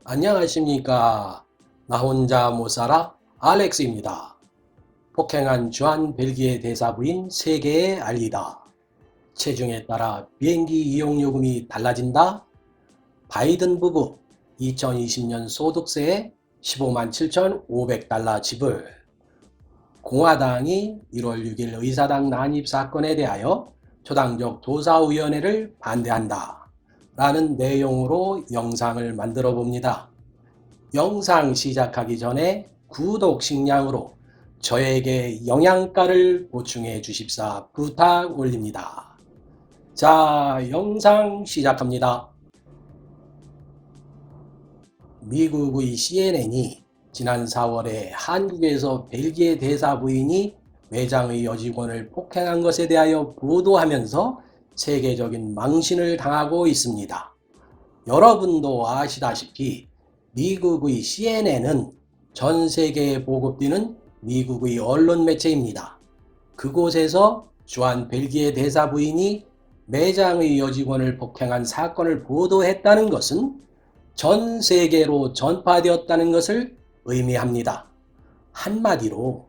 안녕하십니까. 나 혼자 못 살아 알렉스입니다. 폭행한 주한 벨기에 대사부인 세계에 알리다. 체중에 따라 비행기 이용 요금이 달라진다. 바이든 부부 2020년 소득세에 15만 7,500달러 지불. 공화당이 1월 6일 의사당 난입 사건에 대하여 초당적 조사위원회를 반대한다. 라는 내용으로 영상을 만들어 봅니다. 영상 시작하기 전에 구독 식량으로 저에게 영양가를 보충해 주십사 부탁 올립니다. 자, 영상 시작합니다. 미국의 CNN이 지난 4월에 한국에서 벨기에 대사 부인이 매장의 여직원을 폭행한 것에 대하여 보도하면서 세계적인 망신을 당하고 있습니다. 여러분도 아시다시피 미국의 CNN은 전 세계에 보급되는 미국의 언론 매체입니다. 그곳에서 주한 벨기에 대사 부인이 매장의 여직원을 폭행한 사건을 보도했다는 것은 전 세계로 전파되었다는 것을 의미합니다. 한마디로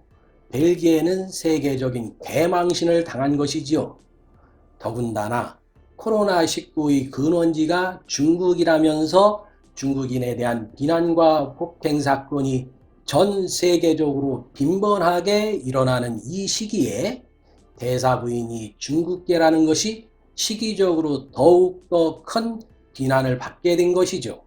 벨기에는 세계적인 대망신을 당한 것이지요. 더군다나 코로나19의 근원지가 중국이라면서 중국인에 대한 비난과 폭행 사건이 전 세계적으로 빈번하게 일어나는 이 시기에 대사 부인이 중국계라는 것이 시기적으로 더욱더 큰 비난을 받게 된 것이죠.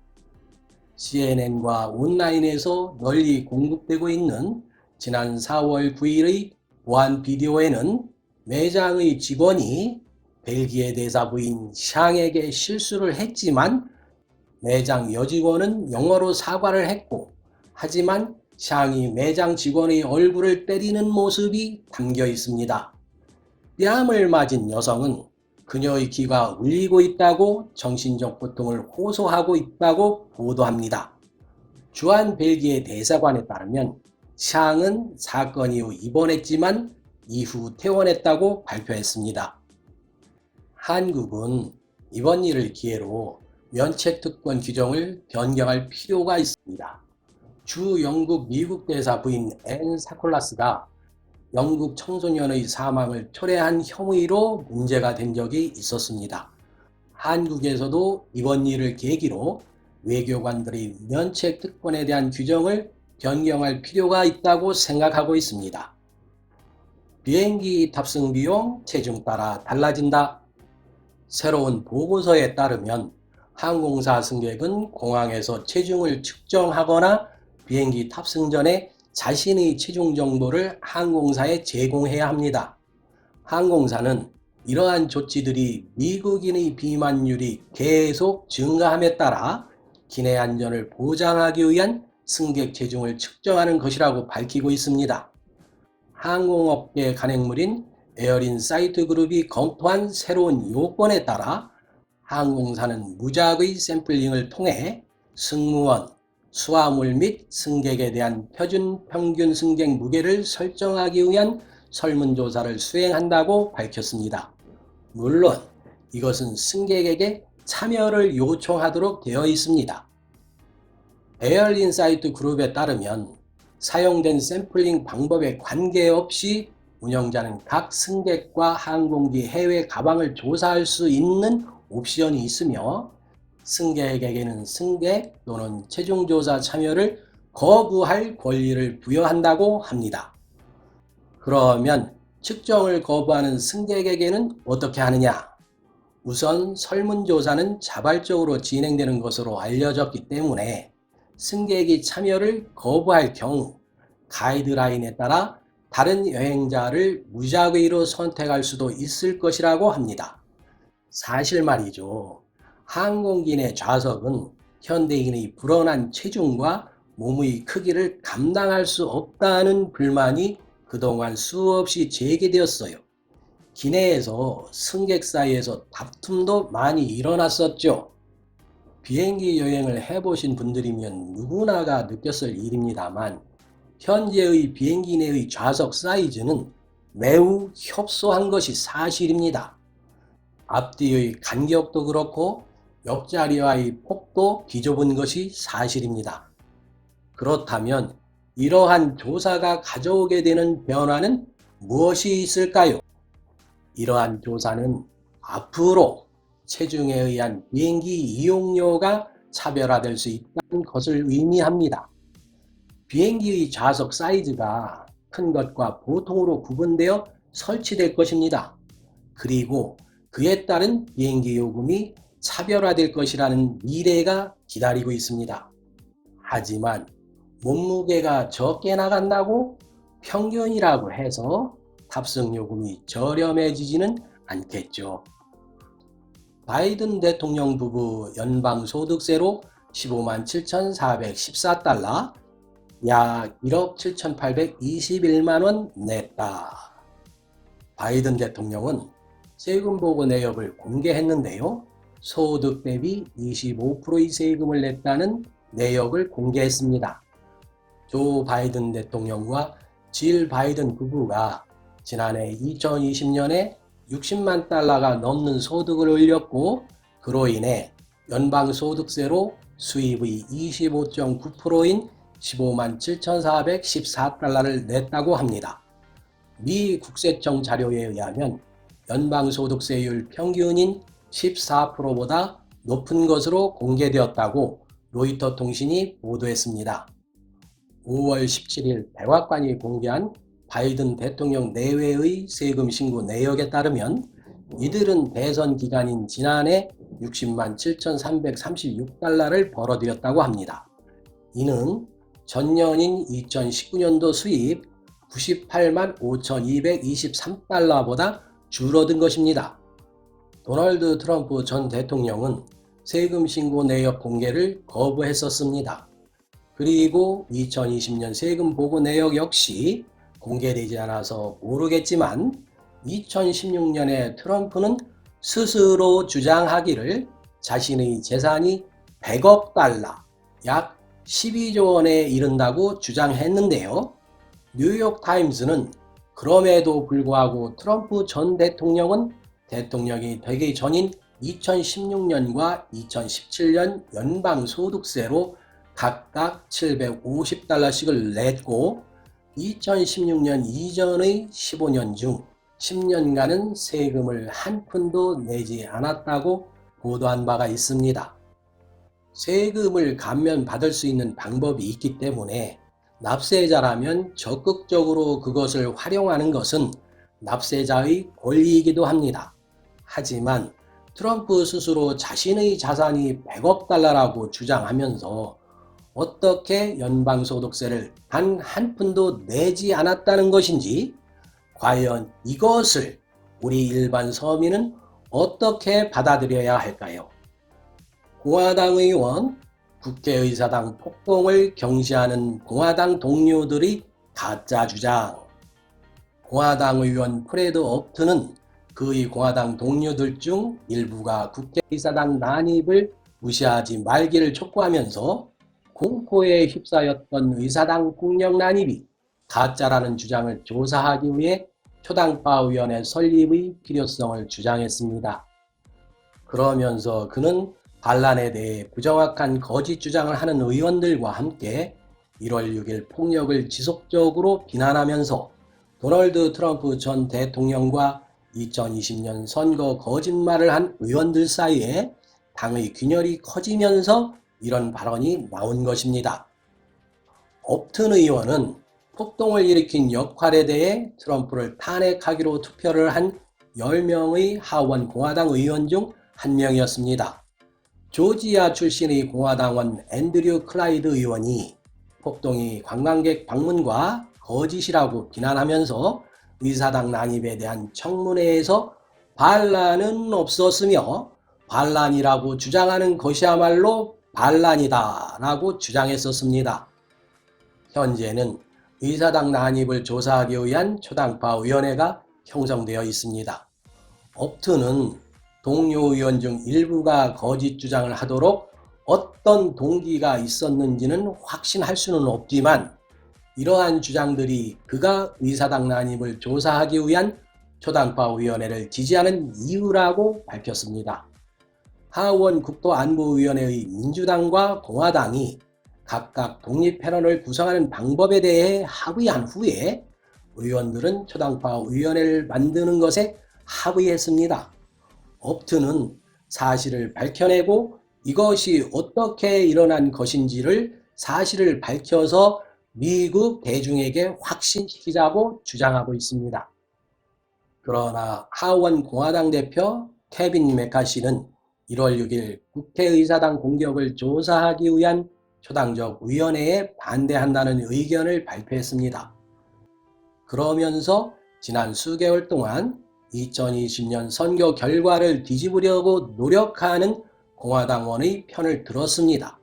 CNN과 온라인에서 널리 공급되고 있는 지난 4월 9일의 보안 비디오에는 매장의 직원이 벨기에 대사 부인 샹에게 실수를 했지만 매장 여직원은 영어로 사과를 했고, 하지만 샹이 매장 직원의 얼굴을 때리는 모습이 담겨 있습니다. 뺨을 맞은 여성은 그녀의 귀가 울리고 있다고 정신적 고통을 호소하고 있다고 보도합니다. 주한 벨기에 대사관에 따르면 샹은 사건 이후 입원했지만 이후 퇴원했다고 발표했습니다. 한국은 이번 일을 기회로 면책특권 규정을 변경할 필요가 있습니다. 주 영국 미국 대사 부인 앤 사콜라스가 영국 청소년의 사망을 초래한 혐의로 문제가 된 적이 있었습니다. 한국에서도 이번 일을 계기로 외교관들의 면책특권에 대한 규정을 변경할 필요가 있다고 생각하고 있습니다. 비행기 탑승 비용 체중 따라 달라진다. 새로운 보고서에 따르면 항공사 승객은 공항에서 체중을 측정하거나 비행기 탑승 전에 자신의 체중 정보를 항공사에 제공해야 합니다. 항공사는 이러한 조치들이 미국인의 비만율이 계속 증가함에 따라 기내 안전을 보장하기 위한 승객 체중을 측정하는 것이라고 밝히고 있습니다. 항공업계 간행물인 에어인사이트 그룹이 검토한 새로운 요건에 따라 항공사는 무작의 샘플링을 통해 승무원, 수화물 및 승객에 대한 표준 평균 승객 무게를 설정하기 위한 설문조사를 수행한다고 밝혔습니다. 물론 이것은 승객에게 참여를 요청하도록 되어 있습니다. 에어인사이트 그룹에 따르면 사용된 샘플링 방법에 관계없이 운영자는 각 승객과 항공기 해외 가방을 조사할 수 있는 옵션이 있으며 승객에게는 승객 또는 체중조사 참여를 거부할 권리를 부여한다고 합니다. 그러면 측정을 거부하는 승객에게는 어떻게 하느냐? 우선 설문조사는 자발적으로 진행되는 것으로 알려졌기 때문에 승객이 참여를 거부할 경우 가이드라인에 따라 다른 여행자를 무작위로 선택할 수도 있을 것이라고 합니다. 사실 말이죠. 항공기 내 좌석은 현대인의 불어난 체중과 몸의 크기를 감당할 수 없다는 불만이 그동안 수없이 제기되었어요. 기내에서 승객 사이에서 다툼도 많이 일어났었죠. 비행기 여행을 해보신 분들이면 누구나가 느꼈을 일입니다만 현재의 비행기 내의 좌석 사이즈는 매우 협소한 것이 사실입니다. 앞뒤의 간격도 그렇고 옆자리와의 폭도 비좁은 것이 사실입니다. 그렇다면 이러한 조사가 가져오게 되는 변화는 무엇이 있을까요? 이러한 조사는 앞으로 체중에 의한 비행기 이용료가 차별화될 수 있다는 것을 의미합니다. 비행기의 좌석 사이즈가 큰 것과 보통으로 구분되어 설치될 것입니다. 그리고 그에 따른 비행기 요금이 차별화될 것이라는 미래가 기다리고 있습니다. 하지만 몸무게가 적게 나간다고 평균이라고 해서 탑승 요금이 저렴해지지는 않겠죠. 바이든 대통령 부부 연방소득세로 15만 7,414달러, 약 1억 7,821만 원 냈다. 바이든 대통령은 세금 보고 내역을 공개했는데요. 소득 대비 25%의 세금을 냈다는 내역을 공개했습니다. 조 바이든 대통령과 질 바이든 부부가 지난해 2020년에 60만 달러가 넘는 소득을 올렸고, 그로 인해 연방소득세로 수입의 25.9%인 15만 7,414달러를 냈다고 합니다. 미 국세청 자료에 의하면 연방소득세율 평균인 14%보다 높은 것으로 공개되었다고 로이터 통신이 보도했습니다. 5월 17일 백악관이 공개한 바이든 대통령 내외의 세금 신고 내역에 따르면 이들은 대선 기간인 지난해 60만 7,336달러를 벌어들였다고 합니다. 이는 전년인 2019년도 수입 98만 5,223달러보다 줄어든 것입니다. 도널드 트럼프 전 대통령은 세금 신고 내역 공개를 거부했었습니다. 그리고 2020년 세금 보고 내역 역시 공개되지 않아서 모르겠지만 2016년에 트럼프는 스스로 주장하기를 자신의 재산이 100억 달러, 약 12조 원에 이른다고 주장했는데요. 뉴욕타임스는 그럼에도 불구하고 트럼프 전 대통령은 대통령이 되기 전인 2016년과 2017년 연방소득세로 각각 750달러씩을 냈고 2016년 이전의 15년 중 10년간은 세금을 한 푼도 내지 않았다고 보도한 바가 있습니다. 세금을 감면받을 수 있는 방법이 있기 때문에 납세자라면 적극적으로 그것을 활용하는 것은 납세자의 권리이기도 합니다. 하지만 트럼프 스스로 자신의 자산이 100억 달러라고 주장하면서 어떻게 연방소득세를 단 한 푼도 내지 않았다는 것인지, 과연 이것을 우리 일반 서민은 어떻게 받아들여야 할까요? 공화당 의원, 국회의사당 폭동을 경시하는 공화당 동료들의 가짜 주장. 공화당 의원 프레드 업튼은 그의 공화당 동료들 중 일부가 국회의사당 난입을 무시하지 말기를 촉구하면서 공포에 휩싸였던 의사당 국력 난입이 가짜라는 주장을 조사하기 위해 초당파위원회 설립의 필요성을 주장했습니다. 그러면서 그는 반란에 대해 부정확한 거짓 주장을 하는 의원들과 함께 1월 6일 폭력을 지속적으로 비난하면서 도널드 트럼프 전 대통령과 2020년 선거 거짓말을 한 의원들 사이에 당의 균열이 커지면서 이런 발언이 나온 것입니다. 업튼 의원은 폭동을 일으킨 역할에 대해 트럼프를 탄핵하기로 투표를 한 10명의 하원 공화당 의원 중 한 명이었습니다. 조지아 출신의 공화당원 앤드류 클라이드 의원이 폭동이 관광객 방문과 거짓이라고 비난하면서 의사당 난입에 대한 청문회에서 반란은 없었으며 반란이라고 주장하는 것이야말로 반란이다 라고 주장했었습니다. 현재는 의사당 난입을 조사하기 위한 초당파 위원회가 형성되어 있습니다. 업트는 동료 의원 중 일부가 거짓 주장을 하도록 어떤 동기가 있었는지는 확신할 수는 없지만 이러한 주장들이 그가 의사당 난입을 조사하기 위한 초당파 위원회를 지지하는 이유라고 밝혔습니다. 하원 국토안보위원회의 민주당과 공화당이 각각 독립 패널을 구성하는 방법에 대해 합의한 후에 의원들은 초당파 위원회를 만드는 것에 합의했습니다. 업트는 사실을 밝혀내고 이것이 어떻게 일어난 것인지를 사실을 밝혀서 미국 대중에게 확신시키자고 주장하고 있습니다. 그러나 하원 공화당 대표 케빈 메카시는 1월 6일 국회의사당 공격을 조사하기 위한 초당적 위원회에 반대한다는 의견을 발표했습니다. 그러면서 지난 수개월 동안 2020년 선거 결과를 뒤집으려고 노력하는 공화당원의 편을 들었습니다.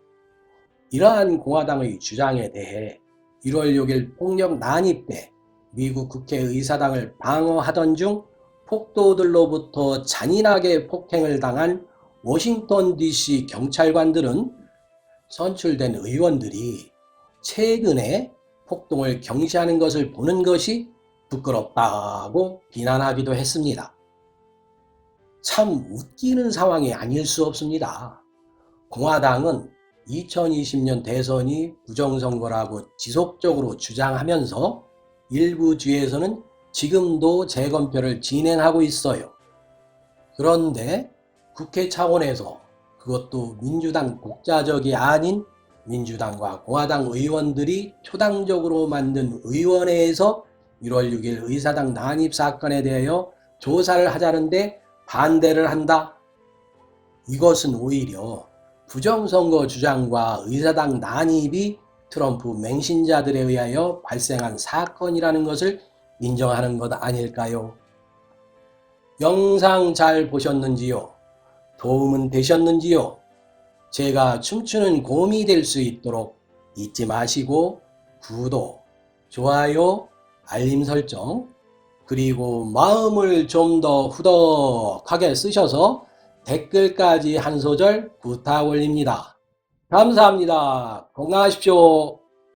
이러한 공화당의 주장에 대해 1월 6일 폭력 난입 때 미국 국회의사당을 방어하던 중 폭도들로부터 잔인하게 폭행을 당한 워싱턴 DC 경찰관들은 선출된 의원들이 최근에 폭동을 경시하는 것을 보는 것이 부끄럽다고 비난하기도 했습니다. 참 웃기는 상황이 아닐 수 없습니다. 공화당은 2020년 대선이 부정선거라고 지속적으로 주장하면서 일부 주에서는 지금도 재검표를 진행하고 있어요. 그런데 국회 차원에서 그것도 민주당 독자적이 아닌 민주당과 공화당 의원들이 초당적으로 만든 의원회에서 1월 6일 의사당 난입 사건에 대하여 조사를 하자는데 반대를 한다. 이것은 오히려 부정선거 주장과 의사당 난입이 트럼프 맹신자들에 의하여 발생한 사건이라는 것을 인정하는 것 아닐까요? 영상 잘 보셨는지요? 도움은 되셨는지요? 제가 춤추는 곰이 될 수 있도록 잊지 마시고 구독, 좋아요, 알림 설정, 그리고 마음을 좀 더 후덕하게 쓰셔서 댓글까지 한 소절 부탁 올립니다. 감사합니다. 건강하십시오.